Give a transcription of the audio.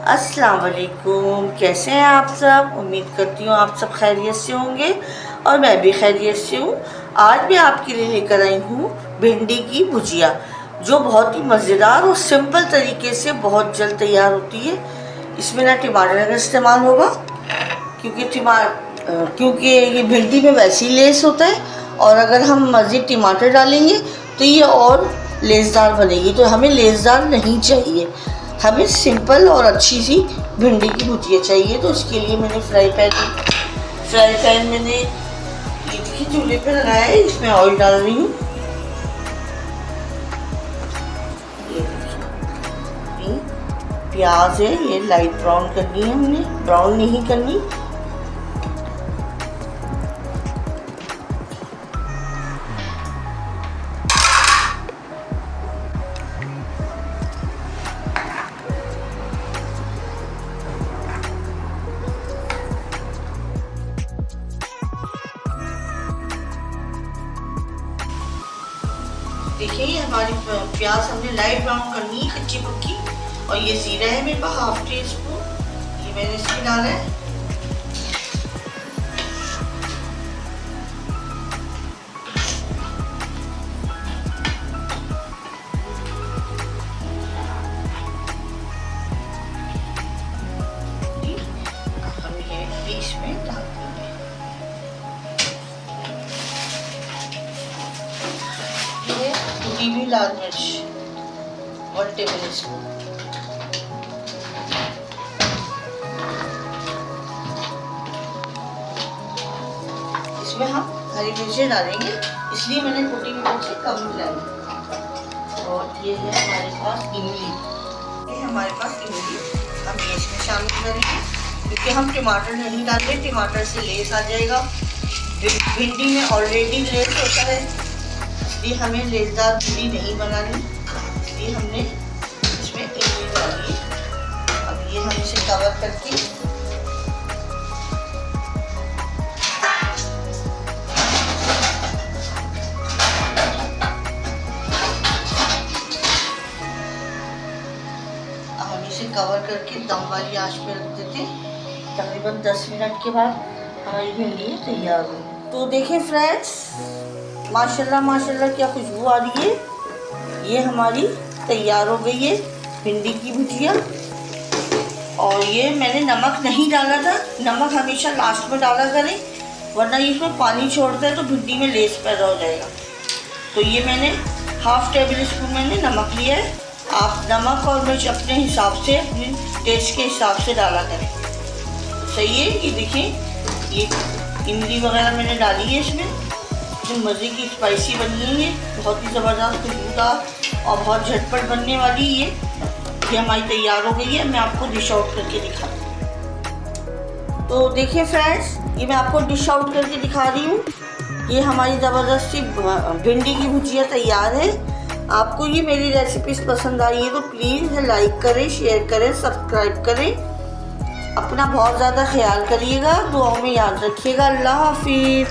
अस्सलाम वालेकुम। कैसे हैं आप सब? उम्मीद करती हूँ आप सब खैरियत से होंगे और मैं भी खैरियत से हूँ। आज मैं आपके लिए लेकर आई हूँ भिंडी की भुजिया, जो बहुत ही मज़ेदार और सिंपल तरीके से बहुत जल्द तैयार होती है। इसमें ना टमाटर का इस्तेमाल होगा, क्योंकि ये भिंडी में वैसे ही लेस होता है, और अगर हम मज़ीद टमाटर डालेंगे तो ये और लेसदार बनेगी। तो हमें लेसदार नहीं चाहिए, हमें सिंपल और अच्छी सी भिंडी की भुजिया चाहिए। तो इसके लिए मैंने फ्राई पैन मैंने ये देखिए चूल्हे पे लगाया है। इसमें ऑयल डाल रही हूँ। ये देखिए प्याज है, ये लाइट ब्राउन करनी है, हमने ब्राउन नहीं करनी। देखिए ये हमारी प्याज हमने लाइट ब्राउन करनी है, कच्ची पक्की। और ये जीरा है मेरे पास हाफ टी स्पून, ये मैंने इसमें डाला है। हम ये बीच में डाल देंगे। भी लाल मिर्च 1 टेबल स्पून, इसमें हम हरी मिर्चें डालेंगे, इसलिए मैंने कुटी हुई मिर्चें कम मिलाई। और ये है हमारे पास इमली, हम ये इसमें शामिल करेंगे, क्योंकि हम टमाटर नहीं डालते, टमाटर से लेस आ जाएगा। भिंडी में ऑलरेडी लेस होता है, इसलिए हमें लेसदार भिंडी नहीं बनानी, इसलिए हमने इसमें इमली डाली। अब ये हम इसे कवर करके दम वाली आंच पे रख देते। तकरीबन 10 मिनट के बाद हमारी भिंडी तैयार हो। तो देखें फ्रेंड्स, माशाल्लाह माशाल्लाह क्या खुशबू आ रही है। ये हमारी तैयार हो गई है भिंडी की भुजिया। और ये मैंने नमक नहीं डाला था, नमक हमेशा लास्ट में डाला करें, वरना इसमें पानी छोड़ता है तो भिंडी में लेस पैदा हो जाएगा। तो ये मैंने हाफ टेबल स्पून मैंने नमक लिया है। आप नमक और मिर्च अपने हिसाब से, अपने टेस्ट के हिसाब से डाला करें। सही है। ये देखिए ये इमली वगैरह मैंने डाली है इसमें, जो मज़े की स्पाइसी बनी है। ये बहुत ही ज़बरदस्त खुशबूदार और बहुत झटपट बनने वाली ये हमारी तैयार हो गई है। मैं आपको डिश आउट करके दिखाती हूँ। तो देखिए फ्रेंड्स, ये मैं आपको डिश आउट करके दिखा रही हूँ। ये हमारी ज़बरदस्त सी भिंडी की भुजिया तैयार है। आपको ये मेरी रेसिपीज़ पसंद आई है तो प्लीज़ लाइक करें, शेयर करें, सब्सक्राइब करें। अपना बहुत ज़्यादा ख्याल करिएगा, दुआओं में याद रखिएगा। अल्लाह हाफिज़।